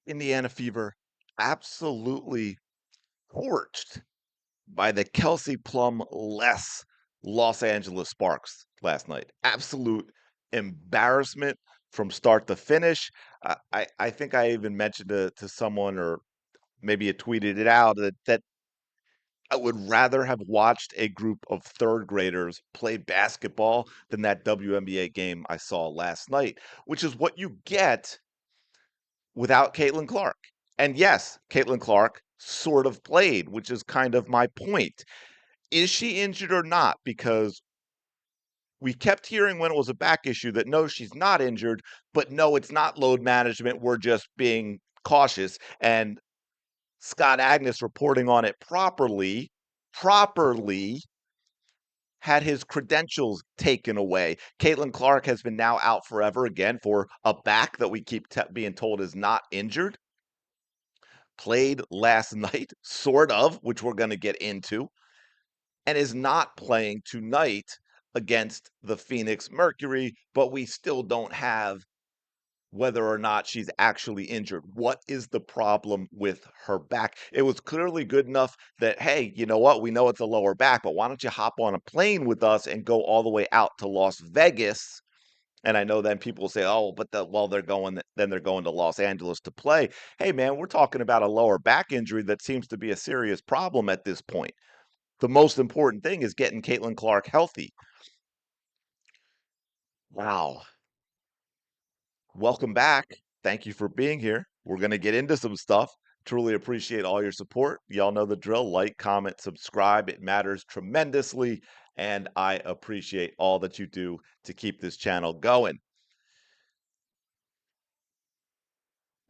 Indiana Fever absolutely torched by the Kelsey Plum less Los Angeles Sparks last night. Absolute embarrassment from start to finish. I think I even mentioned to someone, or maybe it tweeted it out, that I would rather have watched a group of third graders play basketball than that WNBA game I saw last night, which is what you get without Caitlin Clark. And yes, Caitlin Clark sort of played, which is kind of my point. Is she injured or not? Because we kept hearing when it was a back issue that no, she's not injured, but no, it's not load management. We're just being cautious. And Scott Agnes reporting on it properly had his credentials taken away. Caitlin Clark has been now out forever again for a back that we keep being told is not injured. Played last night, sort of, which we're going to get into, and is not playing tonight against the Phoenix Mercury, but we still don't have whether or not she's actually injured. What is the problem with her back? It was clearly good enough that, hey, you know what? We know it's a lower back, but why don't you hop on a plane with us and go all the way out to Las Vegas? And I know then people will say, "Oh, but they're going to Los Angeles to play." Hey, man, we're talking about a lower back injury that seems to be a serious problem at this point. The most important thing is getting Caitlin Clark healthy. Wow. Welcome back. Thank you for being here. We're going to get into some stuff. Truly appreciate all your support. Y'all know the drill. Like, comment, subscribe. It matters tremendously. And I appreciate all that you do to keep this channel going.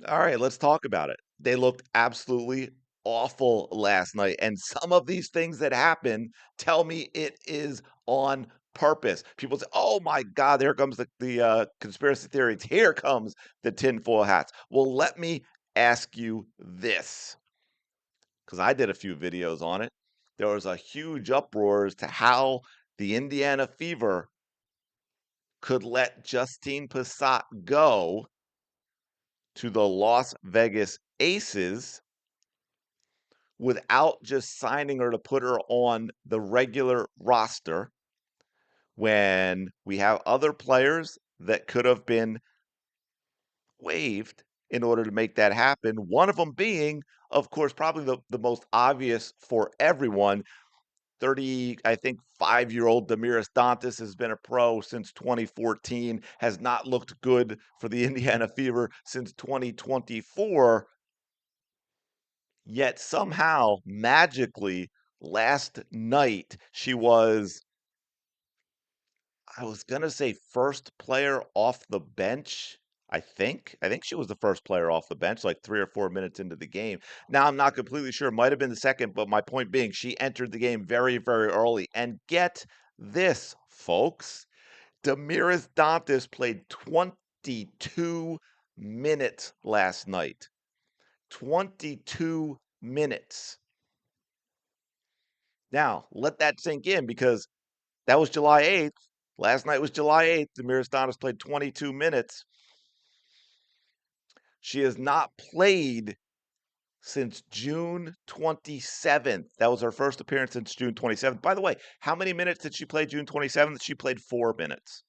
All right, let's talk about it. They looked absolutely awful last night. And some of these things that happen tell me it is on purpose. People say, oh my God, there comes the conspiracy theories. Here comes the tinfoil hats. Well, let me ask you this, because I did a few videos on it. There was a huge uproar as to how the Indiana Fever could let Justine Passat go to the Las Vegas Aces without just signing her to put her on the regular roster when we have other players that could have been waived in order to make that happen. One of them being, of course, probably the most obvious for everyone. 30, I think 5-year-old Damiris Dantas has been a pro since 2014, has not looked good for the Indiana Fever since 2024. Yet somehow, magically, last night, she was, I was gonna say first player off the bench. I think. I think she was the first player off the bench, like 3 or 4 minutes into the game. Now, I'm not completely sure. It might have been the second, but my point being, she entered the game very, very early. And get this, folks. Damiris Dantas played 22 minutes last night. 22 minutes. Now, let that sink in, because that was July 8th. Last night was July 8th. Damiris Dantas played 22 minutes. She has not played since June 27th. That was her first appearance since June 27th. By the way, how many minutes did she play June 27th? She played 4 minutes.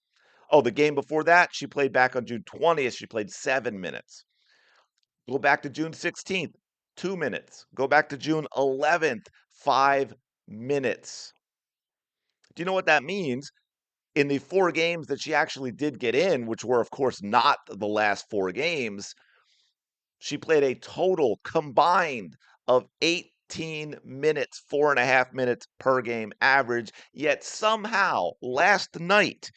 Oh, the game before that, she played back on June 20th. She played 7 minutes. Go back to June 16th, 2 minutes. Go back to June 11th, 5 minutes. Do you know what that means? In the 4 games that she actually did get in, which were, of course, not the last 4 games, she played a total combined of 18 minutes, 4.5 minutes per game average. Yet somehow, last night,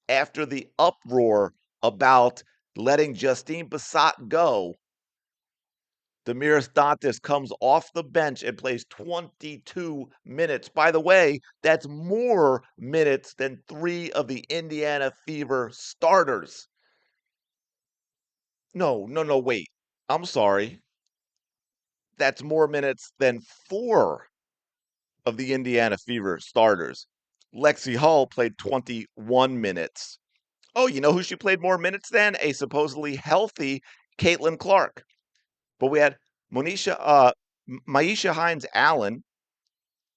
after the uproar about letting Justine Passat go, Damiris Dantas comes off the bench and plays 22 minutes. By the way, that's more minutes than 3 of the Indiana Fever starters. No, wait. I'm sorry. That's more minutes than 4 of the Indiana Fever starters. Lexi Hull played 21 minutes. Oh, you know who she played more minutes than? A supposedly healthy Caitlin Clark. But we had Maisha Hines Allen,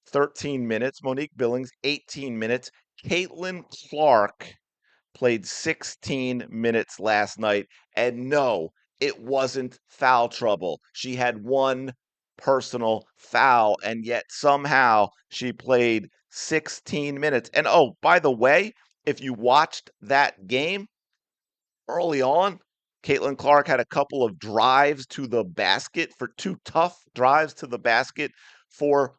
13 minutes. Monique Billings, 18 minutes. Caitlin Clark played 16 minutes last night. And no, it wasn't foul trouble. She had one personal foul, and yet somehow she played 16 minutes. And oh, by the way, if you watched that game early on, Caitlin Clark had a couple of drives to the basket for two tough drives to the basket for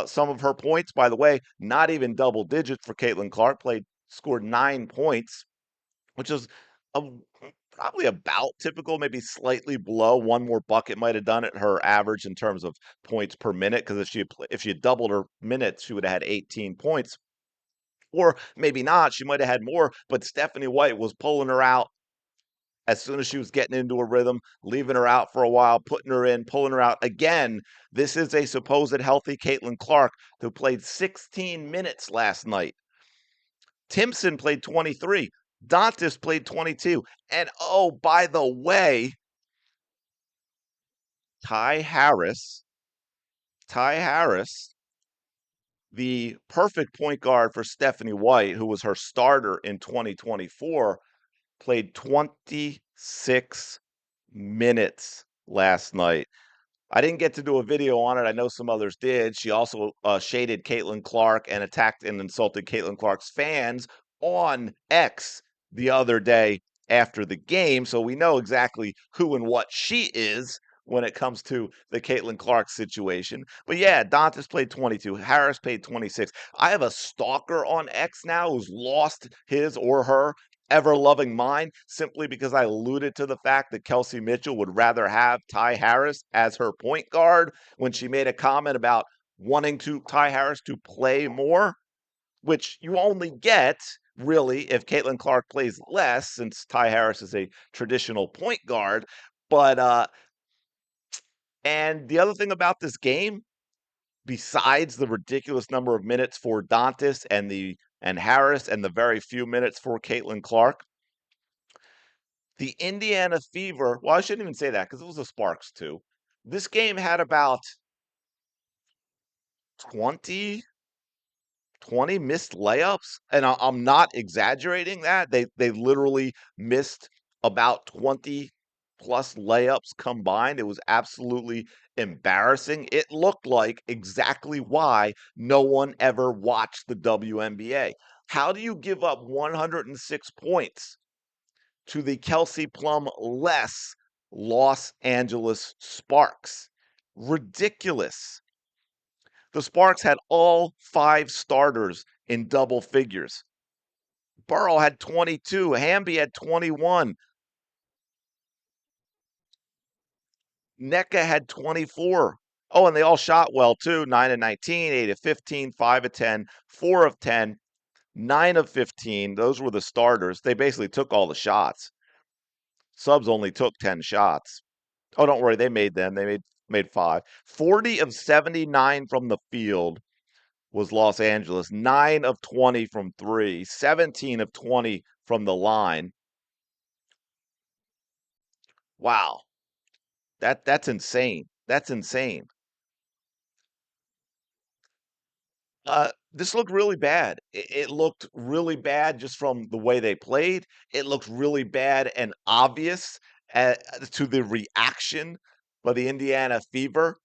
some of her points. By the way, not even double digits for Caitlin Clark. Scored 9 points, which is a, probably about typical, maybe slightly below. One more bucket might have done it. Her average in terms of points per minute, because if she had doubled her minutes, she would have had 18 points. Or maybe not. She might have had more, but Stephanie White was pulling her out as soon as she was getting into a rhythm, leaving her out for a while, putting her in, pulling her out. Again, this is a supposed healthy Caitlin Clark who played 16 minutes last night. Timpson played 23. Dantas played 22. And oh, by the way, Ty Harris, Ty Harris, the perfect point guard for Stephanie White, who was her starter in 2024, played 26 minutes last night. I didn't get to do a video on it. I know some others did. She also shaded Caitlin Clark and attacked and insulted Caitlin Clark's fans on X the other day after the game. So we know exactly who and what she is when it comes to the Caitlin Clark situation. But yeah, Dantas played 22. Harris played 26. I have a stalker on X now who's lost his or her ever loving mind simply because I alluded to the fact that Kelsey Mitchell would rather have Ty Harris as her point guard when she made a comment about wanting Ty Harris to play more, which you only get really if Caitlin Clark plays less, since Ty Harris is a traditional point guard. But and the other thing about this game, besides the ridiculous number of minutes for Dantas and Harris and the very few minutes for Caitlin Clark, the Indiana Fever, well, I shouldn't even say that because it was the Sparks too. This game had about 20, 20 missed layups, and I'm not exaggerating that. They literally missed about 20 plus layups combined. It was absolutely embarrassing. It looked like exactly why no one ever watched the WNBA. How do you give up 106 points to the Kelsey Plum less Los Angeles Sparks? Ridiculous. The Sparks had all 5 starters in double figures. Burrow had 22, Hamby had 21, NECA had 24. Oh, and they all shot well too. 9 of 19, 8 of 15, 5 of 10, 4 of 10, 9 of 15. Those were the starters. They basically took all the shots. Subs only took 10 shots. Oh, don't worry, they made them. They made 5. 40 of 79 from the field was Los Angeles. 9 of 20 from 3, 17 of 20 from the line. Wow. That's insane. That's insane. This looked really bad. It looked really bad just from the way they played. It looked really bad and obvious to the reaction by the Indiana Fever.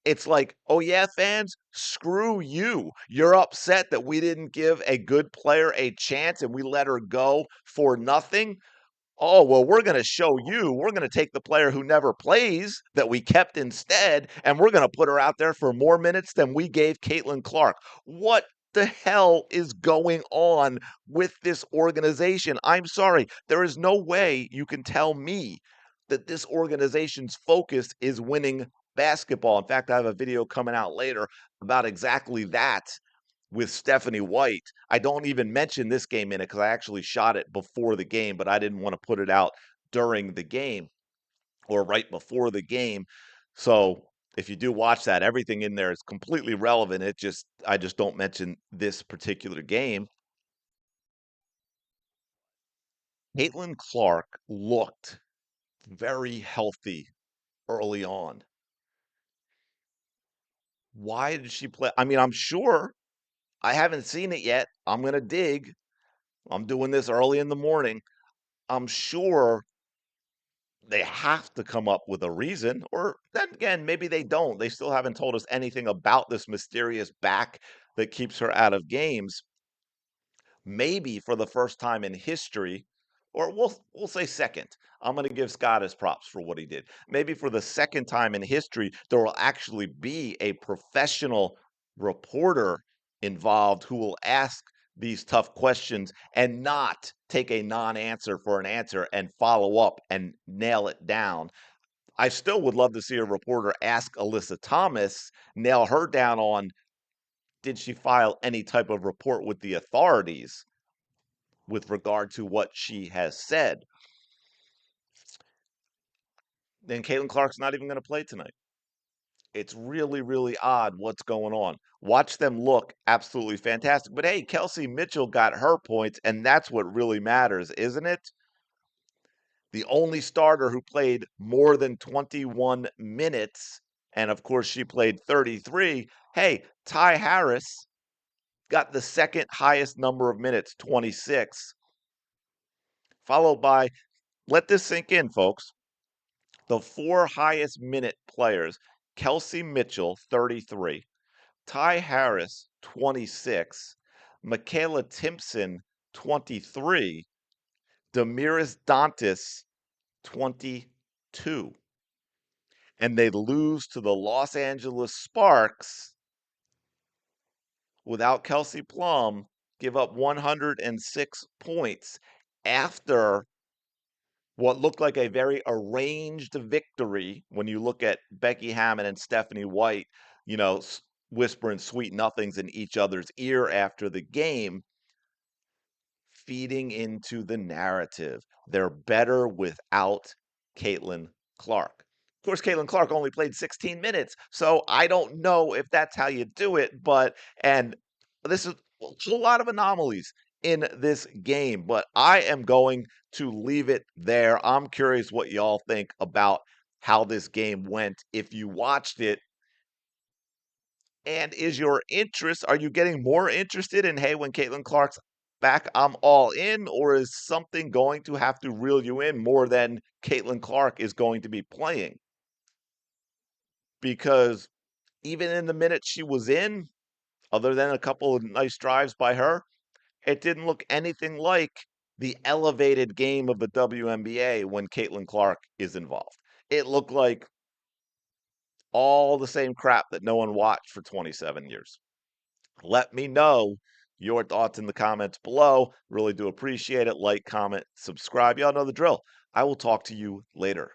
It's like, oh yeah, fans, screw you. You're upset that we didn't give a good player a chance and we let her go for nothing. Oh, well, we're going to show you. We're going to take the player who never plays that we kept instead, and we're going to put her out there for more minutes than we gave Caitlin Clark. What the hell is going on with this organization? I'm sorry. There is no way you can tell me that this organization's focus is winning basketball. In fact, I have a video coming out later about exactly that with Stephanie White. I don't even mention this game in it because I actually shot it before the game, but I didn't want to put it out during the game or right before the game. So if you do watch that, everything in there is completely relevant. I just don't mention this particular game. Caitlin Clark looked very healthy early on. Why did she play? I mean, I'm sure I haven't seen it yet. I'm going to dig. I'm doing this early in the morning. I'm sure they have to come up with a reason, or then again, maybe they don't. They still haven't told us anything about this mysterious back that keeps her out of games. Maybe for the first time in history, or we'll say second. I'm going to give Scott his props for what he did. Maybe for the second time in history, there will actually be a professional reporter involved who will ask these tough questions and not take a non-answer for an answer and follow up and nail it down. I still would love to see a reporter ask Alyssa Thomas, nail her down on, did she file any type of report with the authorities with regard to what she has said. Then Caitlin Clark's not even going to play tonight. It's really, really odd what's going on. Watch them look absolutely fantastic. But hey, Kelsey Mitchell got her points, and that's what really matters, isn't it? The only starter who played more than 21 minutes, and of course she played 33. Hey, Ty Harris got the second highest number of minutes, 26, followed by, let this sink in, folks. The four highest minute players: Kelsey Mitchell, 33, Ty Harris, 26, Michaela Timpson, 23, Damiris Dantas, 22. And they lose to the Los Angeles Sparks without Kelsey Plum, give up 106 points after what looked like a very arranged victory when you look at Becky Hammon and Stephanie White, whispering sweet nothings in each other's ear after the game, feeding into the narrative. They're better without Caitlin Clark. Of course, Caitlin Clark only played 16 minutes, so I don't know if that's how you do it, and this is a lot of anomalies in this game, but I am going to leave it there. I'm curious what y'all think about how this game went if you watched it. And is your interest, are you getting more interested in, hey, when Caitlin Clark's back, I'm all in, or is something going to have to reel you in more than Caitlin Clark is going to be playing? Because even in the minutes she was in, other than a couple of nice drives by her, it didn't look anything like the elevated game of the WNBA when Caitlin Clark is involved. It looked like all the same crap that no one watched for 27 years. Let me know your thoughts in the comments below. Really do appreciate it. Like, comment, subscribe. Y'all know the drill. I will talk to you later.